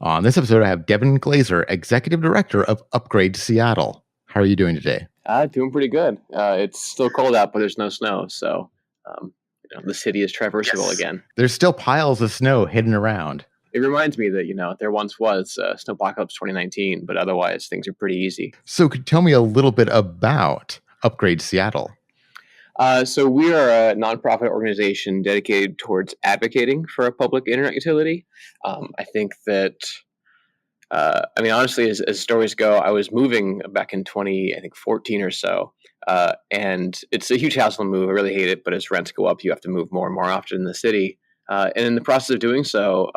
On this episode, I have Devin Glaser, Executive Director of Upgrade Seattle. How are you doing today? Doing pretty good. It's still cold out, but there's no snow. So, the city is traversable again. There's still piles of snow hidden around. It reminds me that, there once was Snowpocalypse 2019, but otherwise things are pretty easy. So could you tell me a little bit about Upgrade Seattle? So we are a nonprofit organization dedicated towards advocating for a public internet utility. I think that, honestly, as stories go, I was moving back in 2014 or so. And it's a huge hassle to move. I really hate it, but as rents go up, you have to move more and more often in the city. And in the process of doing so,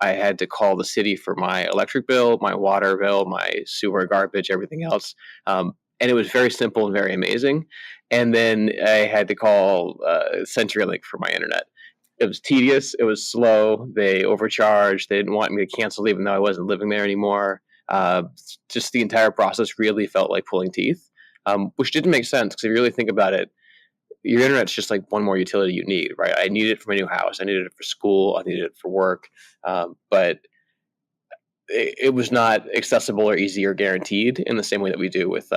I had to call the city for my electric bill, my water bill, my sewer, garbage, everything else. And it was very simple and very amazing. And then I had to call CenturyLink for my internet. It was tedious. It was slow. They overcharged. They didn't want me to cancel even though I wasn't living there anymore. Just the entire process really felt like pulling teeth, which didn't make sense because if you really think about it, your internet's just like one more utility you need, right? I needed it for my new house. I needed it for school. I needed it for work. But it was not accessible or easy or guaranteed in the same way that we do with,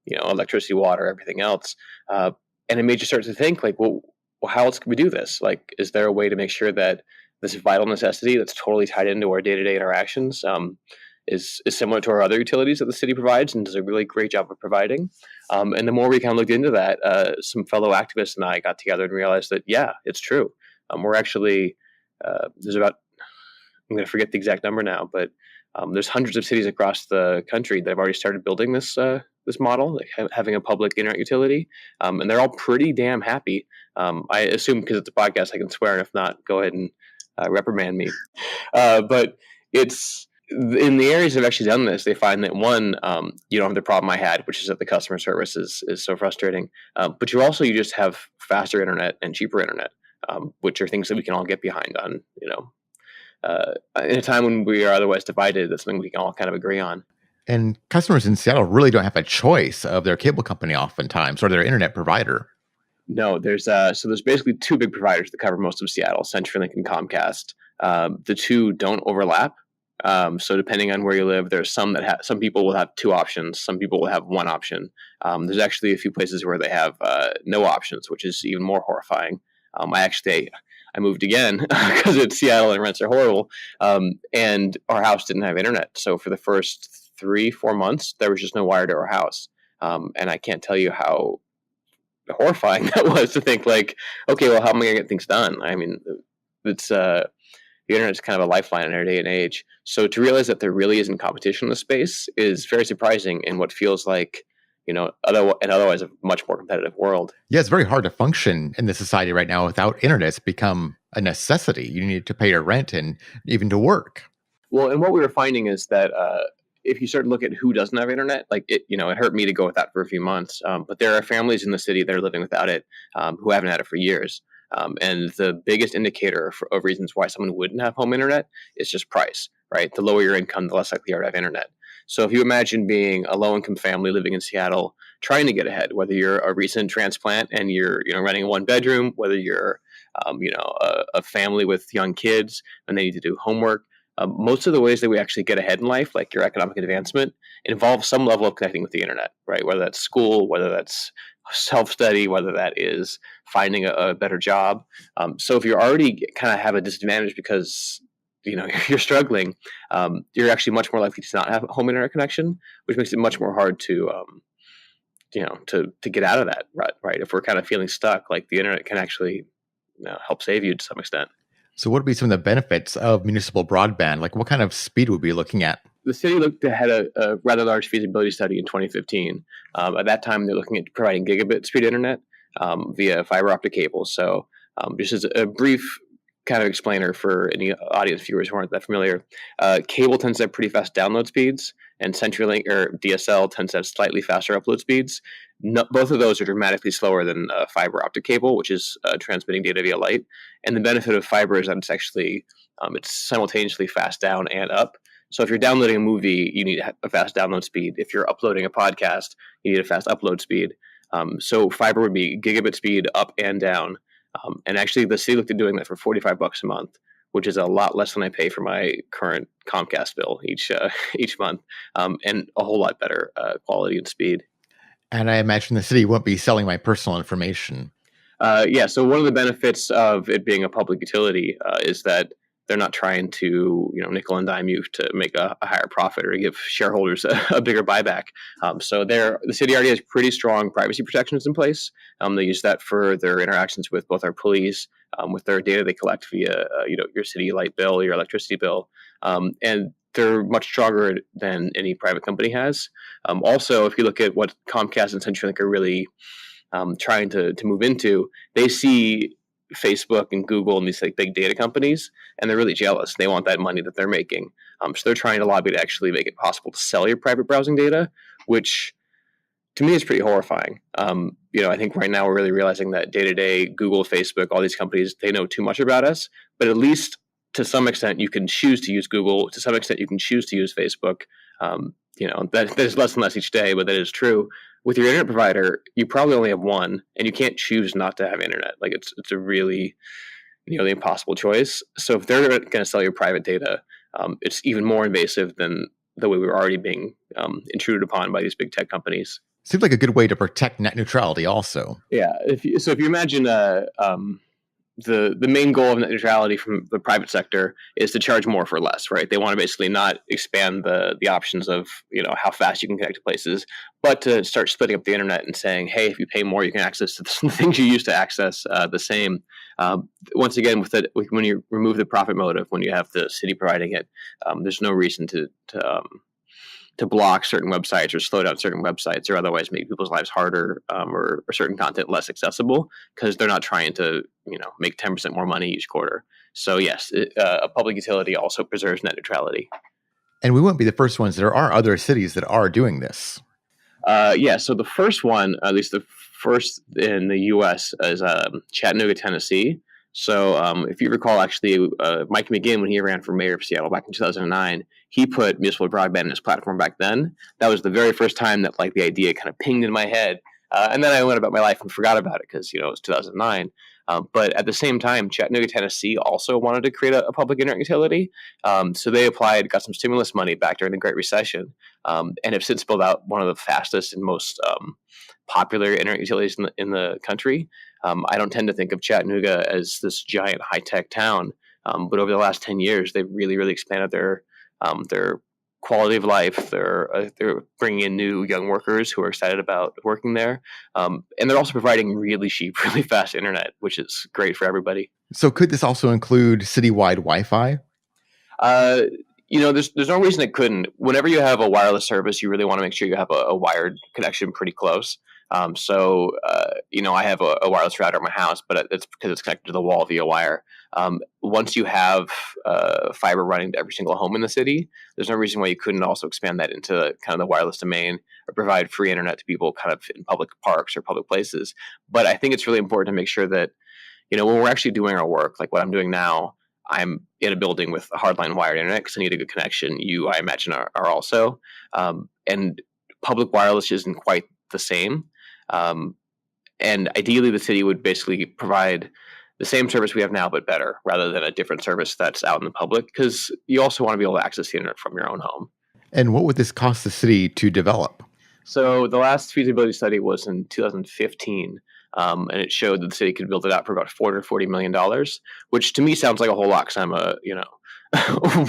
electricity, water, everything else. And it made you start to think like, well, how else can we do this? Like, is there a way to make sure that this vital necessity that's totally tied into our day-to-day interactions is similar to our other utilities that the city provides and does a really great job of providing? And the more we kind of looked into that, some fellow activists and I got together and realized that, yeah, it's true. We're actually, there's about, I'm going to forget the exact number now, but there's hundreds of cities across the country that have already started building this model, like having a public internet utility, and they're all pretty damn happy. I assume because it's a podcast, I can swear, and if not, go ahead and reprimand me. But it's in the areas that have actually done this, they find that one, you don't have the problem I had, which is that the customer service is so frustrating. But you just have faster internet and cheaper internet, which are things that we can all get behind on. In a time when we are otherwise divided, that's something we can all kind of agree on. And customers in Seattle really don't have a choice of their cable company oftentimes or their internet provider. No, there's basically two big providers that cover most of Seattle, CenturyLink and Comcast. The two don't overlap. So depending on where you live, there's some that some people will have two options. Some people will have one option. There's actually a few places where they have no options, which is even more horrifying. I moved again because it's Seattle and rents are horrible. And our house didn't have internet. So for the first 3-4 months, there was just no wire to our house. And I can't tell you how horrifying that was to think like, okay, well, how am I going to get things done? I mean, it's the internet is kind of a lifeline in our day and age. So to realize that there really isn't competition in the space is very surprising in what feels like, otherwise a much more competitive world. Yeah, it's very hard to function in this society right now without internet. It's become a necessity. You need to pay your rent and even to work. Well, and what we were finding is that if you start to look at who doesn't have internet, like it hurt me to go without for a few months. But there are families in the city that are living without it who haven't had it for years. And the biggest indicator of reasons why someone wouldn't have home internet is just price, right? The lower your income, the less likely you are to have internet. So if you imagine being a low-income family living in Seattle, trying to get ahead, whether you're a recent transplant and you're renting a one-bedroom, whether you're a family with young kids and they need to do homework, most of the ways that we actually get ahead in life, like your economic advancement, involve some level of connecting with the internet, right? Whether that's school, whether that's self-study, whether that is finding a better job. So if you already kind of have a disadvantage because you're struggling, you're actually much more likely to not have a home internet connection, which makes it much more hard to get out of that rut, right? If we're kind of feeling stuck, like the internet can actually help save you to some extent. So what would be some of the benefits of municipal broadband? Like what kind of speed would we be looking at? The city had a rather large feasibility study in 2015. At that time, they're looking at providing gigabit speed internet via fiber optic cable. So just as a brief kind of explainer for any audience viewers who aren't that familiar, cable tends to have pretty fast download speeds, and CenturyLink or DSL tends to have slightly faster upload speeds. Both of those are dramatically slower than fiber optic cable, which is transmitting data via light. And the benefit of fiber is that it's actually it's simultaneously fast down and up. So if you're downloading a movie, you need a fast download speed. If you're uploading a podcast, you need a fast upload speed. So fiber would be gigabit speed up and down. And actually, the city looked at doing that for $45 a month, which is a lot less than I pay for my current Comcast bill each month, and a whole lot better quality and speed. And I imagine the city won't be selling my personal information. Yeah, so one of the benefits of it being a public utility is that they're not trying to, nickel and dime you to make a higher profit or to give shareholders a bigger buyback. So the city already has pretty strong privacy protections in place. They use that for their interactions with both our police, with their data they collect via, your city light bill, your electricity bill, and they're much stronger than any private company has. Also, if you look at what Comcast and CenturyLink are really trying to move into, they see Facebook and Google and these like big data companies, and they're really jealous. They want that money that they're making, so they're trying to lobby to actually make it possible to sell your private browsing data, which to me is pretty horrifying. I think right now we're really realizing that day to day, Google, Facebook, all these companies, they know too much about us, but at least to some extent you can choose to use Google. To some extent you can choose to use Facebook. That is less and less each day, but that is true. With your internet provider, you probably only have one, and you can't choose not to have internet. Like it's a really the impossible choice. So if they're going to sell your private data, it's even more invasive than the way we were already being intruded upon by these big tech companies. Seems like a good way to protect net neutrality also. Yeah. If you imagine the main goal of net neutrality from the private sector is to charge more for less, right? They want to basically not expand the options of how fast you can connect to places, but to start splitting up the internet and saying, hey, if you pay more, you can access the things you used to access the same. Once again, when you remove the profit motive, when you have the city providing it, there's no reason to block certain websites or slow down certain websites or otherwise make people's lives harder, or certain content less accessible, because they're not trying to make 10% more money each quarter. So yes, a public utility also preserves net neutrality. And we won't be the first ones. There are other cities that are doing this. Yeah, so the first one, at least the first in the U.S., is Chattanooga, Tennessee. So if you recall, actually, Mike McGinn, when he ran for mayor of Seattle back in 2009, he put municipal broadband in his platform back then. That was the very first time that the idea kind of pinged in my head. And then I went about my life and forgot about it because, it was 2009. But at the same time, Chattanooga, Tennessee also wanted to create a public internet utility. So they got some stimulus money back during the Great Recession, and have since built out one of the fastest and most popular internet utilities in the country. I don't tend to think of Chattanooga as this giant high-tech town, but over the last 10 years, they've really, really expanded their quality of life. They're bringing in new young workers who are excited about working there, and they're also providing really cheap, really fast internet, which is great for everybody. So could this also include citywide Wi-Fi? There's no reason it couldn't. Whenever you have a wireless service, you really want to make sure you have a wired connection pretty close. I have a wireless router at my house, but it's because it's connected to the wall via wire. Once you have fiber running to every single home in the city, there's no reason why you couldn't also expand that into kind of the wireless domain or provide free internet to people kind of in public parks or public places. But I think it's really important to make sure that, when we're actually doing our work, like what I'm doing now, I'm in a building with a hardline wired internet because I need a good connection. You, I imagine, are also. And public wireless isn't quite the same. And ideally, the city would basically provide the same service we have now, but better, rather than a different service that's out in the public, because you also want to be able to access the internet from your own home. And what would this cost the city to develop? So the last feasibility study was in 2015, and it showed that the city could build it out for about $440 million, which to me sounds like a whole lot because I'm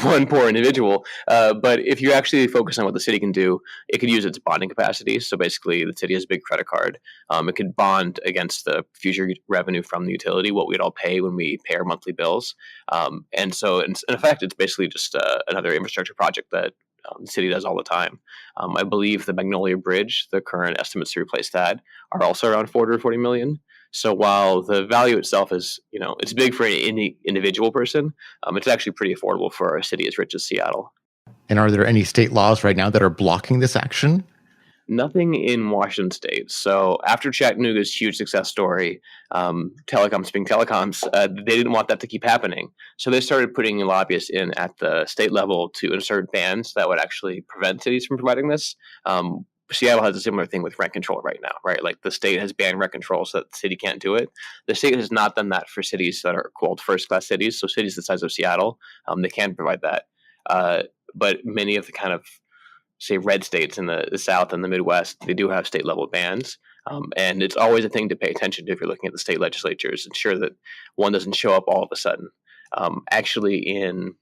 one poor individual. But if you actually focus on what the city can do, it could use its bonding capacity. So basically, the city has a big credit card. It could bond against the future revenue from the utility, what we'd all pay when we pay our monthly bills. And so, in effect, it's basically just another infrastructure project that the city does all the time. I believe the Magnolia Bridge, the current estimates to replace that, are also around $440 million. So while the value itself is, it's big for any individual person, it's actually pretty affordable for a city as rich as Seattle. And are there any state laws right now that are blocking this action? Nothing in Washington state. So after Chattanooga's huge success story, telecoms being telecoms, they didn't want that to keep happening. So they started putting lobbyists in at the state level to insert bans that would actually prevent cities from providing this. Seattle has a similar thing with rent control right now, right? Like the state has banned rent control so that the city can't do it. The state has not done that for cities that are called first-class cities. So cities the size of Seattle, they can provide that. But many of the kind of, say, red states in the South and the Midwest, they do have state-level bans. And it's always a thing to pay attention to if you're looking at the state legislatures, ensure that one doesn't show up all of a sudden. Actually, in,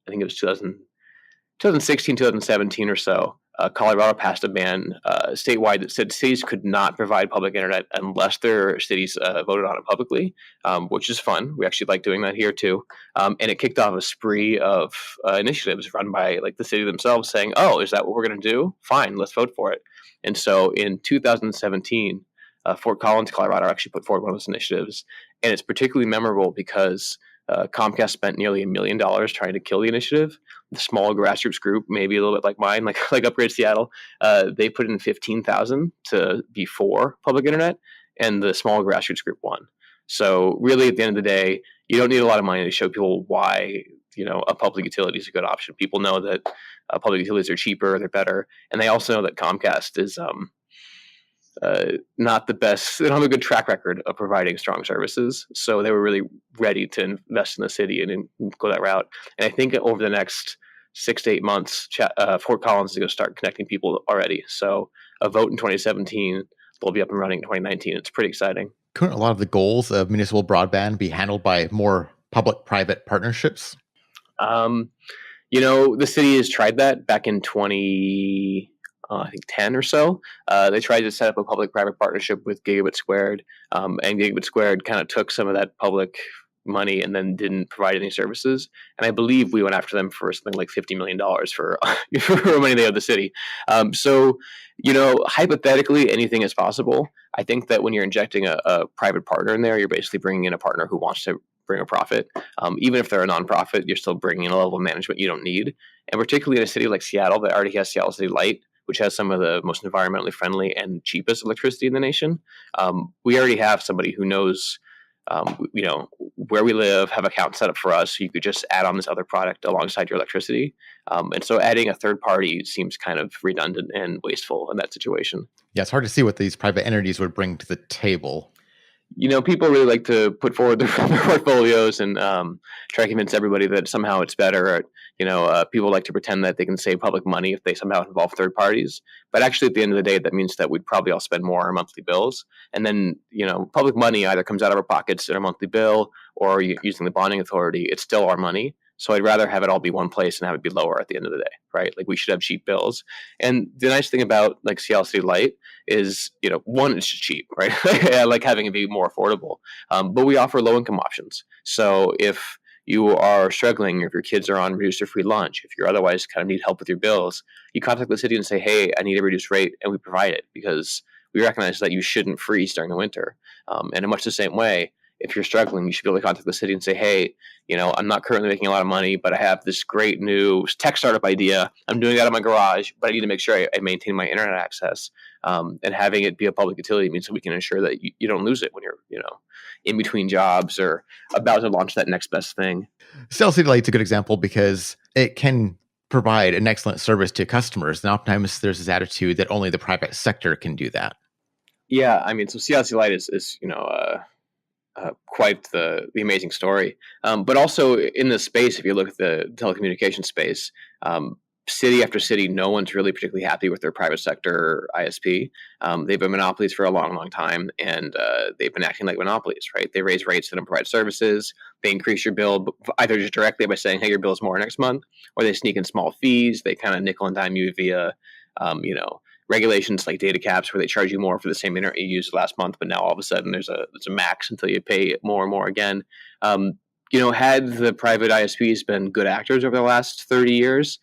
I think it was 2016, 2017 or so, Colorado passed a ban statewide that said cities could not provide public internet unless their cities voted on it publicly, which is fun. We actually like doing that here too. And it kicked off a spree of initiatives run by like the city themselves saying, oh, is that what we're going to do? Fine, let's vote for it. And so in 2017, Fort Collins, Colorado actually put forward one of those initiatives. And it's particularly memorable because Comcast spent nearly $1 million trying to kill the initiative. The small grassroots group, maybe a little bit like mine, like Upgrade Seattle, they put in 15,000 to be for public internet, and the small grassroots group won. So really, at the end of the day, you don't need a lot of money to show people why a public utility is a good option. People know that public utilities are cheaper, they're better, and they also know that Comcast is not the best. They don't have a good track record of providing strong services. So they were really ready to invest in the city and go that route. And I think over the next 6 to 8 months, Fort Collins is going to start connecting people already. So a vote in 2017, they'll be up and running in 2019. It's pretty exciting. Couldn't a lot of the goals of municipal broadband be handled by more public-private partnerships? The city has tried that back in 2010 or so. They tried to set up a public-private partnership with Gigabit Squared, and Gigabit Squared kind of took some of that public money and then didn't provide any services. And I believe we went after them for something like $50 million for money they owed the city. So, hypothetically, anything is possible. I think that when you're injecting a private partner in there, you're basically bringing in a partner who wants to bring a profit. Even if they're a nonprofit, you're still bringing in a level of management you don't need. And particularly in a city like Seattle that already has Seattle City Light, which has some of the most environmentally friendly and cheapest electricity in the nation, we already have somebody who knows where we live, have accounts set up for us, so you could just add on this other product alongside your electricity. And so adding a third party seems kind of redundant and wasteful in that situation. Yeah, it's hard to see what these private entities would bring to the table. People really like to put forward their portfolios and try to convince everybody that somehow it's better. People like to pretend that they can save public money if they somehow involve third parties. But actually, at the end of the day, that means that we'd probably all spend more on our monthly bills. And then, public money either comes out of our pockets in our monthly bill or using the bonding authority. It's still our money. So I'd rather have it all be one place and have it be lower at the end of the day, right? Like we should have cheap bills. And the nice thing about like Seattle City Light is, one, it's just cheap, right? I like having it be more affordable. But we offer low income options. So if you are struggling, if your kids are on reduced or free lunch, if you're otherwise kind of need help with your bills, you contact the city and say, hey, I need a reduced rate, and we provide it because we recognize that you shouldn't freeze during the winter. And in much the same way, if you're struggling, you should be able to contact the city and say, hey, I'm not currently making a lot of money, but I have this great new tech startup idea. I'm doing that in my garage, but I need to make sure I maintain my internet access. And having it be a public utility means that we can ensure that you don't lose it when you're, in between jobs or about to launch that next best thing. Seattle City Light's a good example because it can provide an excellent service to customers. And oftentimes there's this attitude that only the private sector can do that. Yeah, so Seattle City Light is quite the amazing story. But also in the space, if you look at the telecommunications space, city after city, no one's really particularly happy with their private sector ISP. They've been monopolies for a long, long time, and they've been acting like monopolies, right? They raise rates, they don't provide services. They increase your bill either just directly by saying, hey, your bill's more next month, or they sneak in small fees. They kind of nickel and dime you via, regulations like data caps where they charge you more for the same internet you used last month, but now all of a sudden there's a max until you pay more and more again. Had the private ISPs been good actors over the last 30 years,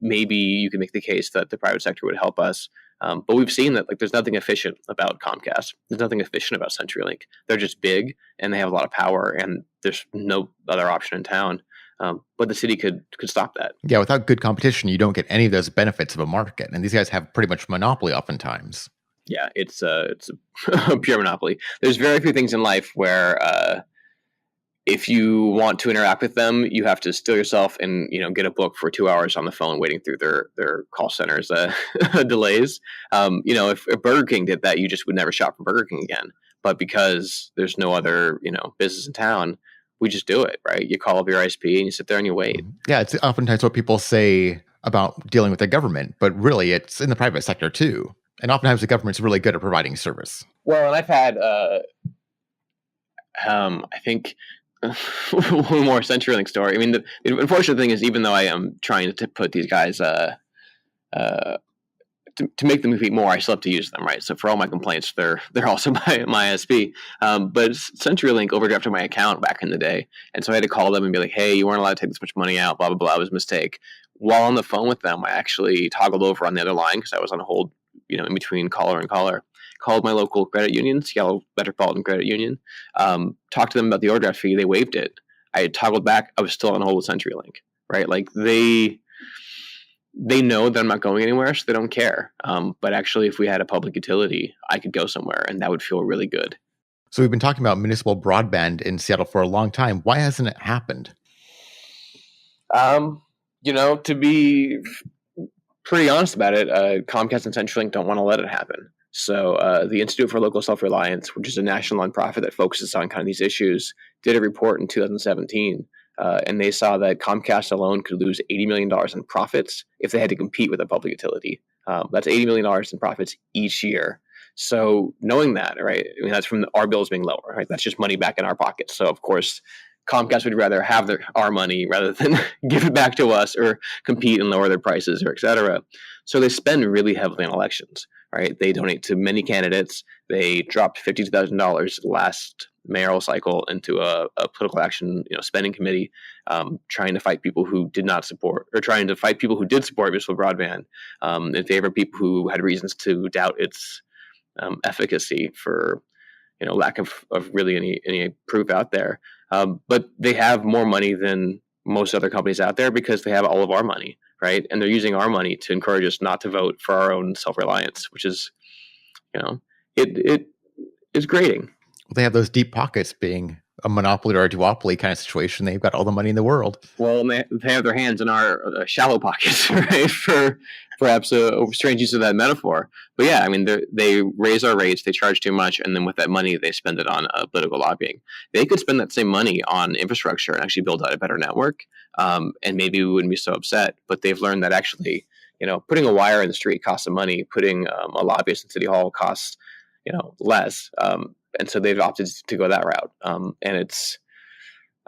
maybe you can make the case that the private sector would help us. But we've seen that there's nothing efficient about Comcast. There's nothing efficient about CenturyLink. They're just big and they have a lot of power, and there's no other option in town. But the city could stop that. Yeah, without good competition, you don't get any of those benefits of a market. And these guys have pretty much monopoly oftentimes. Yeah, it's a pure monopoly. There's very few things in life where if you want to interact with them, you have to still yourself and get a book for 2 hours on the phone waiting through their call centers delays. If Burger King did that, you just would never shop for Burger King again. But because there's no other business in town, we just do it, right? You call up your ISP and you sit there and you wait. Yeah, it's oftentimes what people say about dealing with the government, but really it's in the private sector too. And oftentimes the government's really good at providing service. Well, and I've had, I think, one more CenturyLink story. I mean, the unfortunate thing is, even though I am trying to put these guys, to make them compete more, I still have to use them, right? So for all my complaints, they're also my ISP. But CenturyLink overdrafted my account back in the day, and so I had to call them and be like, "Hey, you weren't allowed to take this much money out. Blah blah blah. It was a mistake." While on the phone with them, I actually toggled over on the other line because I was on hold, in between caller and caller. Called my local credit union, Seattle Metropolitan Credit Union. Talked to them about the overdraft fee. They waived it. I had toggled back. I was still on hold with CenturyLink, right? Like they know that I'm not going anywhere, so they don't care. But actually, if we had a public utility, I could go somewhere, and that would feel really good. So we've been talking about municipal broadband in Seattle for a long time. Why hasn't it happened? To be pretty honest about it, Comcast and CenturyLink don't want to let it happen. So the Institute for Local Self-Reliance, which is a national nonprofit that focuses on kind of these issues, did a report in 2017, and they saw that Comcast alone could lose $80 million in profits if they had to compete with a public utility. That's $80 million in profits each year. So knowing that, right, I mean, that's from our bills being lower, right? That's just money back in our pockets. So, of course, Comcast would rather have our money rather than give it back to us or compete and lower their prices or et cetera. So they spend really heavily on elections, right? They donate to many candidates. They dropped $52,000 last mayoral cycle into a political action spending committee, trying to fight people who did not support, or trying to fight people who did support municipal broadband in favor of people who had reasons to doubt its efficacy for lack of really any proof out there. But they have more money than most other companies out there because they have all of our money, right? And they're using our money to encourage us not to vote for our own self-reliance, which is, it is grating. They have those deep pockets, being a monopoly or a duopoly kind of situation. They've got all the money in the world. Well, and they have their hands in our shallow pockets, right? For perhaps a strange use of that metaphor. But yeah, I mean, they raise our rates, they charge too much, and then with that money, they spend it on political lobbying. They could spend that same money on infrastructure and actually build out a better network, and maybe we wouldn't be so upset. But they've learned that actually, putting a wire in the street costs some money, putting a lobbyist in City Hall costs, less. And so they've opted to go that route. And it's,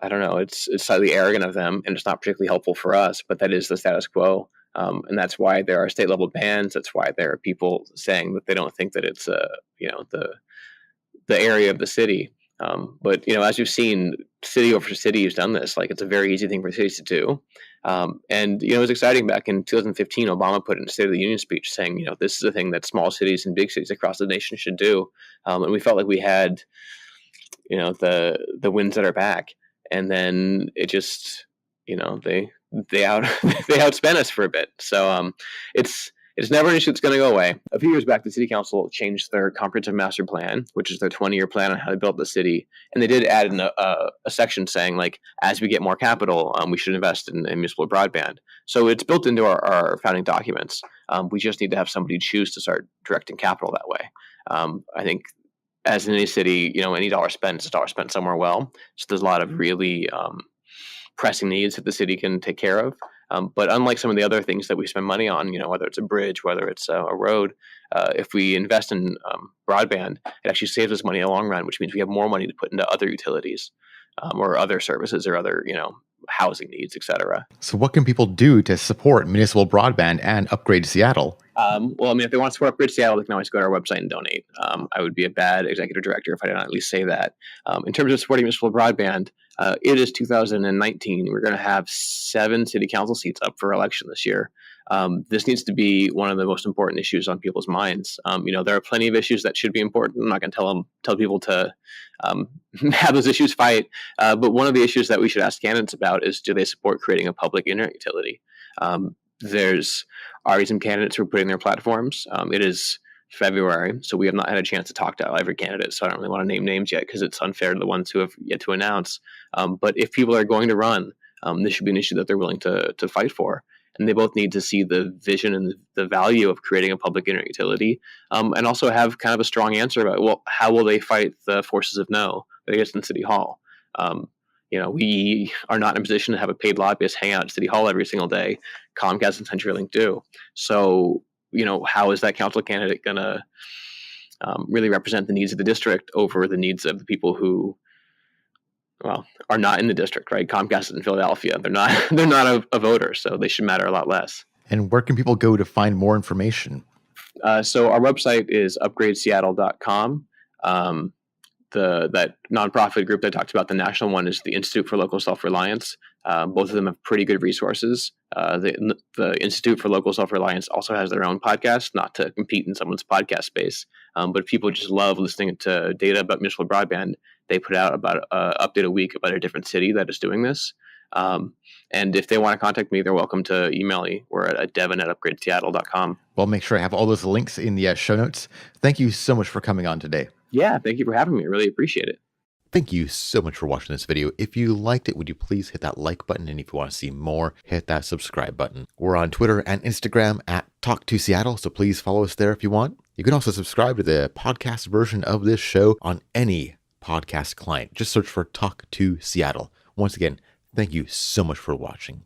I don't know, it's slightly arrogant of them, and it's not particularly helpful for us, but that is the status quo. And that's why there are state level bans. That's why there are people saying that they don't think that it's, the area of the city. But, as you've seen, city over city has done this. Like, it's a very easy thing for cities to do. And, it was exciting back in 2015, Obama put in a State of the Union speech saying, this is a thing that small cities and big cities across the nation should do. And we felt like we had, the winds at our back. And then it just, they outspent us for a bit. So it's never an issue that's going to go away. A few years back, the city council changed their comprehensive master plan, which is their 20-year plan on how to build the city. And they did add in a section saying, like, as we get more capital, we should invest in municipal broadband. So it's built into our founding documents. We just need to have somebody choose to start directing capital that way. I think as in any city, any dollar spent is a dollar spent somewhere well. So there's a lot of really pressing needs that the city can take care of. But unlike some of the other things that we spend money on, whether it's a bridge, whether it's a road, if we invest in broadband, it actually saves us money in the long run, which means we have more money to put into other utilities or other services or other, housing needs, et cetera. So what can people do to support municipal broadband and upgrade Seattle? Well, I mean, if they want to support Upgrade Seattle, they can always go to our website and donate. I would be a bad executive director if I didn't at least say that. In terms of supporting municipal broadband, it is 2019. We're going to have 7 city council seats up for election this year. This needs to be one of the most important issues on people's minds. There are plenty of issues that should be important. I'm not going to tell people to have those issues fight. But one of the issues that we should ask candidates about is, do they support creating a public internet utility? There's already some candidates who are putting their platforms. It is February. So we have not had a chance to talk to every candidate. So I don't really want to name names yet because it's unfair to the ones who have yet to announce. But if people are going to run, this should be an issue that they're willing to fight for. And they both need to see the vision and the value of creating a public internet utility, and also have kind of a strong answer about, well, how will they fight the forces of no that exist in City Hall? We are not in a position to have a paid lobbyist hang out at City Hall every single day. Comcast and CenturyLink do. So, how is that council candidate going to really represent the needs of the district over the needs of the people who, are not in the district, right? Comcast is in Philadelphia. They're not a voter, so they should matter a lot less. And where can people go to find more information? So our website is upgradeseattle.com. That nonprofit group that I talked about, the national one, is the Institute for Local Self-Reliance. Both of them have pretty good resources. The Institute for Local Self-Reliance also has their own podcast, not to compete in someone's podcast space. But people just love listening to data about municipal broadband. They put out about update a week about a different city that is doing this. And if they want to contact me, they're welcome to email me. We're at devin@upgradeseattle.com. Well, make sure I have all those links in the show notes. Thank you so much for coming on today. Yeah, thank you for having me. I really appreciate it. Thank you so much for watching this video. If you liked it, would you please hit that like button? And if you want to see more, hit that subscribe button. We're on Twitter and Instagram at Talk2Seattle, so please follow us there if you want. You can also subscribe to the podcast version of this show on any podcast client. Just search for Talk to Seattle. Once again, thank you so much for watching.